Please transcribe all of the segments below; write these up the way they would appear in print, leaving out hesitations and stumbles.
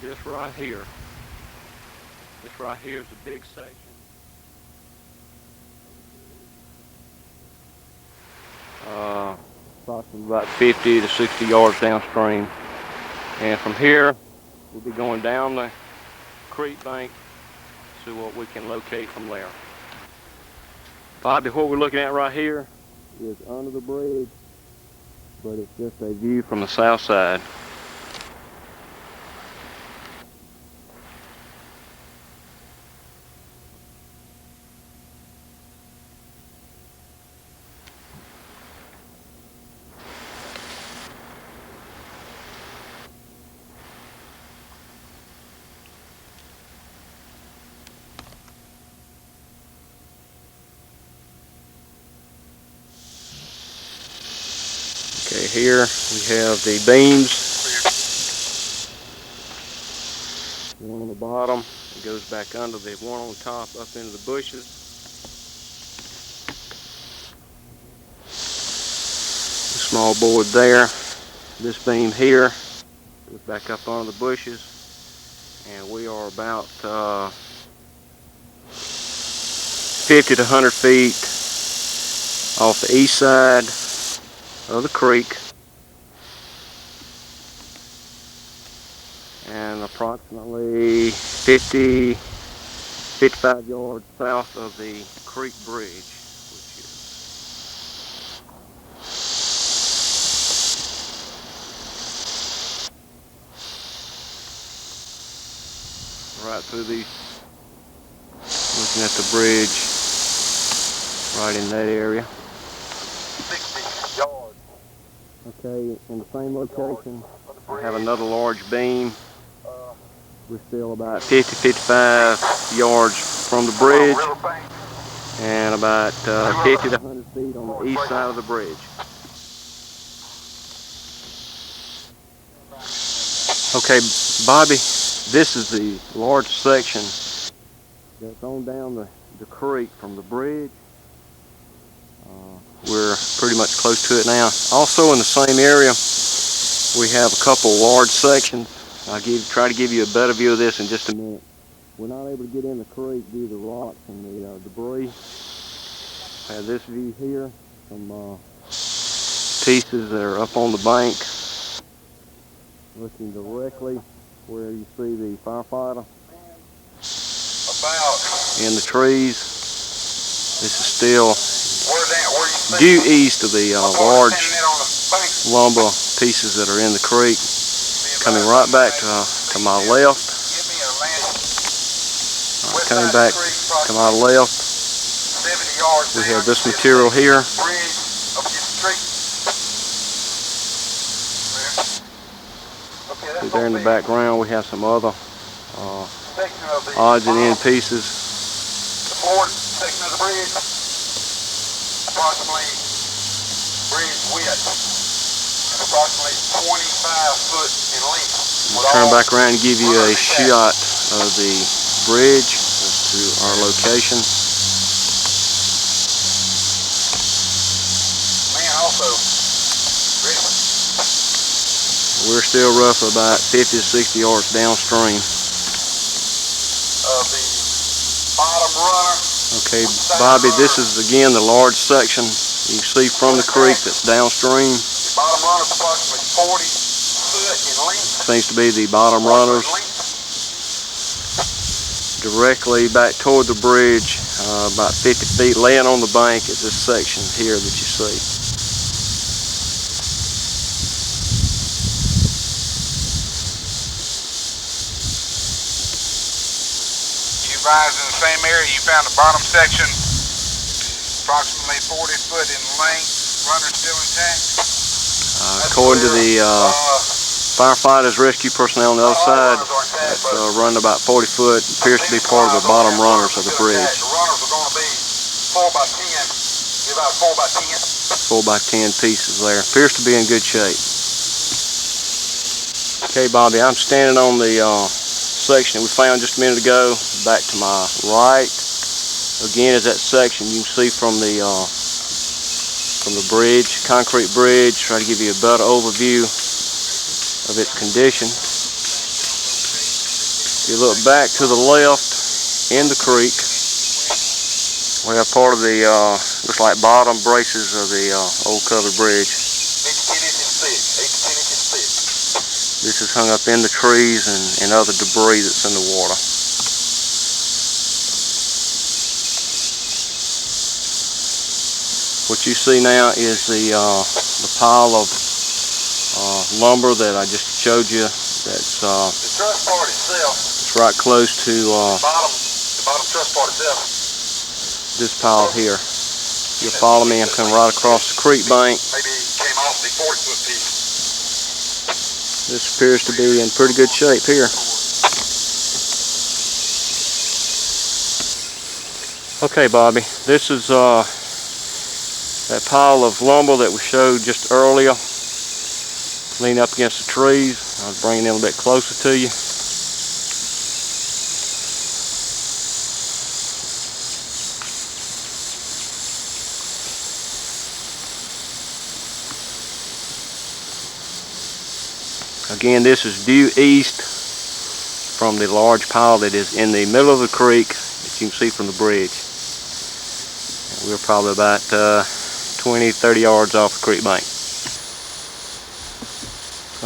This right here. This right here is a big section. Approximately about 50 to 60 yards downstream. And from here, we'll be going down the creek bank, see what we can locate from there. Bobby, what we're looking at right here is under the bridge, but it's just a view from the south side. Okay, here we have the beams. One on the bottom, it goes back under the one on top up into the bushes. The small board there. This beam here goes back up under the bushes. And we are about 50 to 100 feet off the east side of the creek, and approximately 55 yards south of the creek bridge, which is right through the, looking at the bridge right in that area. 60 yards. Okay, in the same location, we have another large beam. We're still about 50-55 yards from the bridge, and about 50 to 100 feet on the east side of the bridge. Okay, Bobby, this is the large section that's on down the creek from the bridge. We're pretty much close to it now. Also in the same area, we have a couple large sections. I'll try to give you a better view of this in just a minute. We're not able to get in the creek due to the rocks and the debris. I have this view here, some pieces that are up on the bank, looking directly where you see the firefighter in the trees. This is still due east of the large lumber pieces that are in the creek. Coming right back to my left. Coming back to my left, we have this material here. There in the background, we have some other odds and end pieces. The forward section of the bridge, approximately bridge width, approximately 25 foot in length. I'll turn back around and give you a shot of the bridge as to our location. Man, also, we're still roughly about 50 to 60 yards downstream. The bottom runner. Okay, Bobby, this is again the large section you can see from the creek that's downstream. The bottom runner is approximately 40 foot in length. Seems to be the bottom runners. Directly back toward the bridge, about 50 feet laying on the bank is this section here that you see. You advise in the same area you found the bottom section, approximately 40 foot in length, runner still intact? According to the firefighters, rescue personnel on the other side, that's running about 40 foot, appears to be part of the bottom runners of the bridge. The runners are going to be 4 by 10, about 4 by 10. 4 by 10 pieces there. Appears to be in good shape. Okay, Bobby, I'm standing on the section that we found just a minute ago. Back to my right, again, is that section you can see from the bridge, concrete bridge. Try to give you a better overview of its condition. you look back to the left in the creek, we have part of the, looks like bottom braces of the old covered bridge. 8 to 10 inches thick. 8 to 10 inches thick. This is hung up in the trees and other debris that's in the water. What you see now is the pile of lumber that I just showed you. That's the truss part itself. It's right close to the bottom truss part itself. This pile here. You'll follow me and come right across the creek bank. Maybe it came off the 40-foot piece. This appears to be in pretty good shape here. Okay, Bobby, this is that pile of lumber that we showed just earlier, leaning up against the trees. I'll bring it in a bit closer to you. Again, this is due east from the large pile that is in the middle of the creek that you can see from the bridge. And we're probably about 20-30 yards off the creek bank.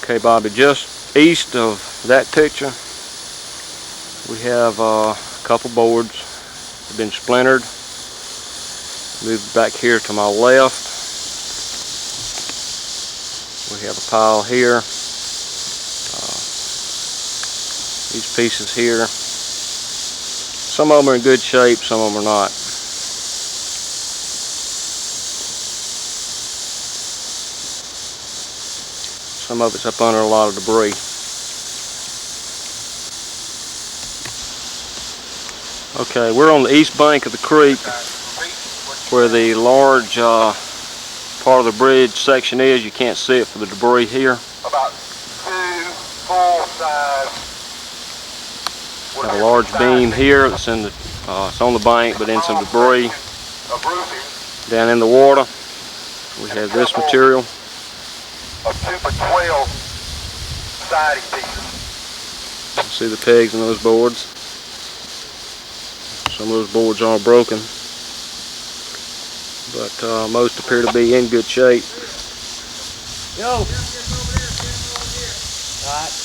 Okay, Bobby, just east of that picture we have a couple boards that have been splintered. Move back here to my left. We have a pile here. These pieces here, some of them are in good shape, some of them are not. Some of it's up under a lot of debris. Okay, we're on the east bank of the creek where the large part of the bridge section is. You can't see it for the debris here. About 2 full-size. Got a large beam here that's in the, it's on the bank, but in some debris. Down in the water, we have this material. Of 2x12 siding pieces. You see the pegs in those boards. Some of those boards are broken, but most appear to be in good shape. Yo. All right.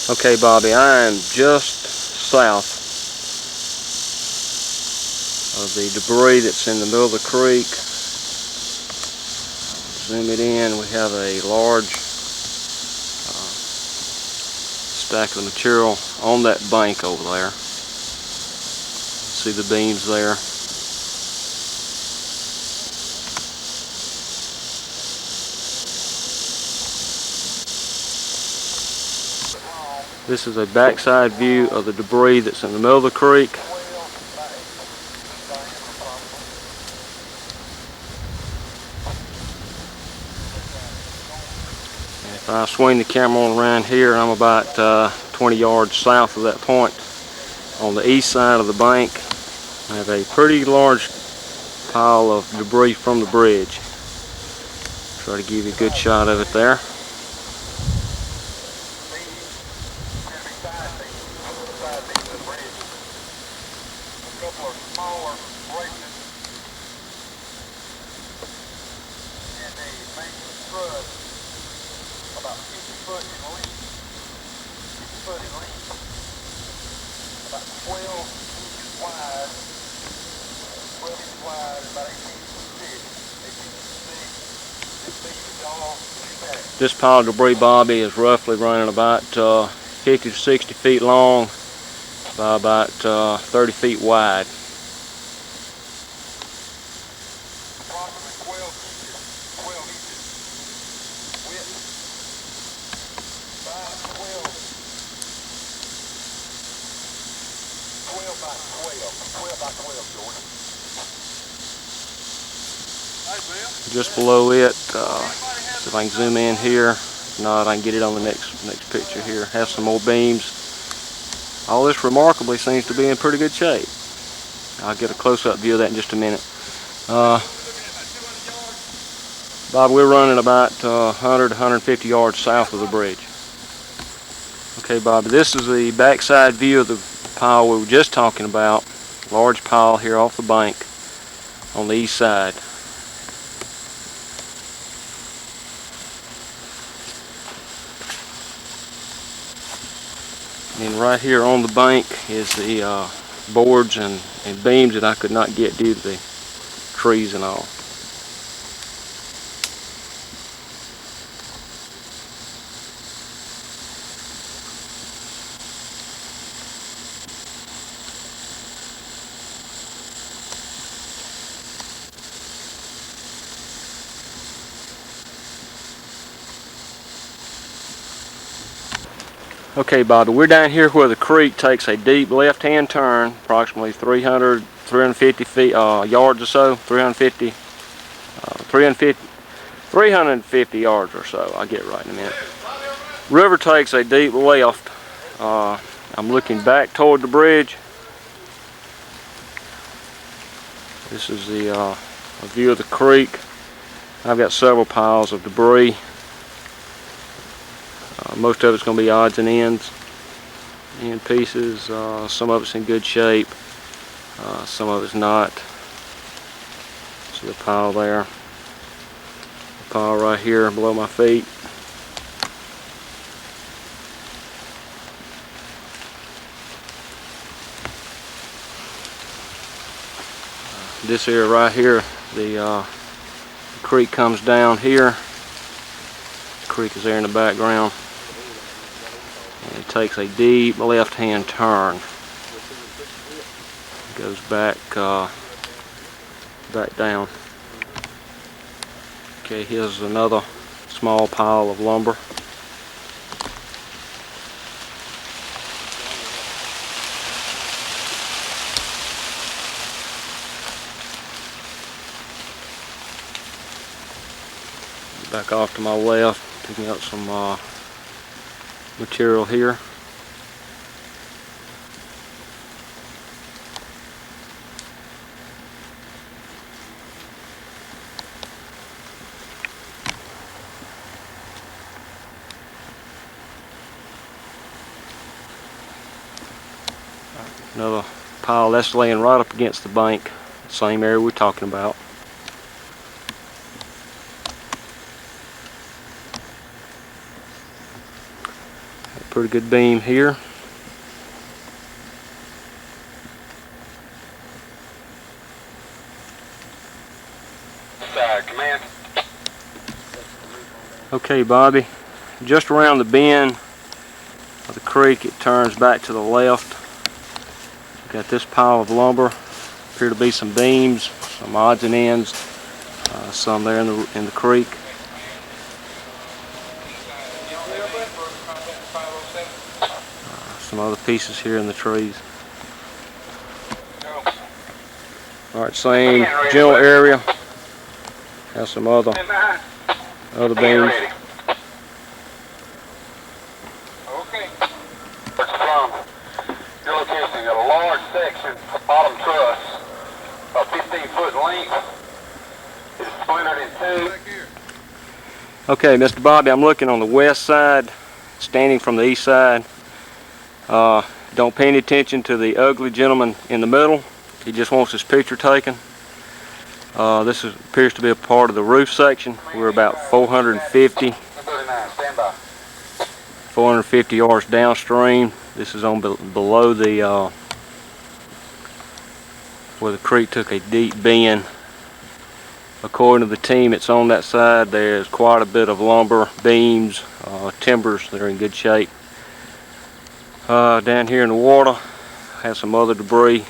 Okay, Bobby, I am just south of the debris that's in the middle of the creek. Zoom it in, we have a large stack of material on that bank over there. See the beams there. This is a backside view of the debris that's in the middle of the creek. And if I swing the camera on around here, I'm about 20 yards south of that point. On the east side of the bank, I have a pretty large pile of debris from the bridge. Try to give you a good shot of it there. About 50 foot in length, 50 foot in length, about 12 inches wide, 12 inches wide, about 18 inches thick, 18 inches thick. This beam is all intact. This pile of debris, Bobby, is roughly running about 50 to 60 feet long by about 30 feet wide. Just below it, see if I can zoom in here. If not, I can get it on the next picture here. Have some more beams. All this remarkably seems to be in pretty good shape. I'll get a close-up view of that in just a minute. Bob, we're running about 100 to 150 yards south of the bridge. Okay, Bob, this is the backside view of the pile we were just talking about. Large pile here off the bank on the east side. And right here on the bank is the boards and beams that I could not get due to the trees and all. Okay, Bobby, we're down here where the creek takes a deep left-hand turn, approximately 350 feet, yards or so, 350 yards or so. I'll get right in a minute. River takes a deep left. I'm looking back toward the bridge. This is a view of the creek. I've got several piles of debris. Most of it's going to be odds and ends, end pieces. Some of it's in good shape, some of it's not. See the pile there, the pile right here below my feet. This area right here, the creek comes down here. The creek is there in the background. And it takes a deep left-hand turn. It goes back down. Okay, here's another small pile of lumber. Back off to my left, picking up some material here. Another pile that's laying right up against the bank, same area we're talking about. Pretty good beam here. Command. Okay, Bobby, just around the bend of the creek, it turns back to the left. Got this pile of lumber. Appear to be some beams, some odds and ends, some there in the creek. Some other pieces here in the trees. Alright, same general area. Has some other beams. Okay. From your location, you got a large section of bottom truss of 15-foot length. It's splintered in two. Okay, Mr. Bobby, I'm looking on the west side, standing from the east side. Don't pay any attention to the ugly gentleman in the middle. He just wants his picture taken. This appears to be a part of the roof section. We're about 450 yards downstream. This is on below the where the creek took a deep bend. According to the team, it's on that side. There's quite a bit of lumber, beams, timbers that are in good shape. Down here in the water, has some other debris.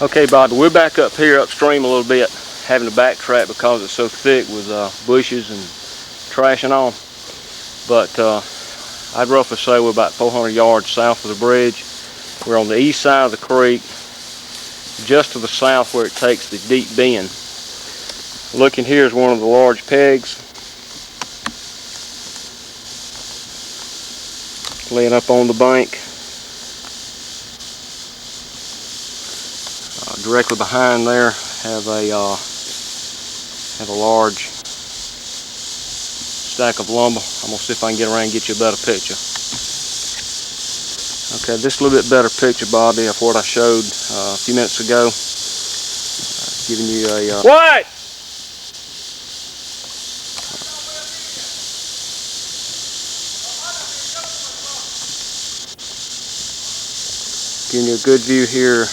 Okay, Bob, we're back up here upstream a little bit, having to backtrack because it's so thick with bushes and trash and all. But I'd roughly say we're about 400 yards south of the bridge. We're on the east side of the creek, just to the south where it takes the deep bend. Looking here is one of the large pegs laying up on the bank. Directly behind there have a large stack of lumber. I'm gonna see if I can get around and get you a better picture. Okay, this is a little bit better picture, Bobby, of what I showed a few minutes ago. Giving you a what? Giving you a good view here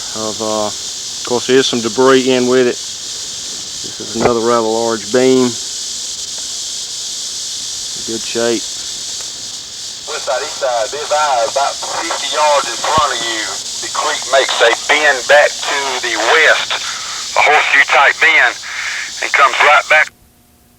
of course, there is some debris in with it. This is another rather large beam. Good shape. West side, east side, this eye is about 50 yards in front of you. The creek makes a bend back to the west, a horseshoe type bend, and comes right back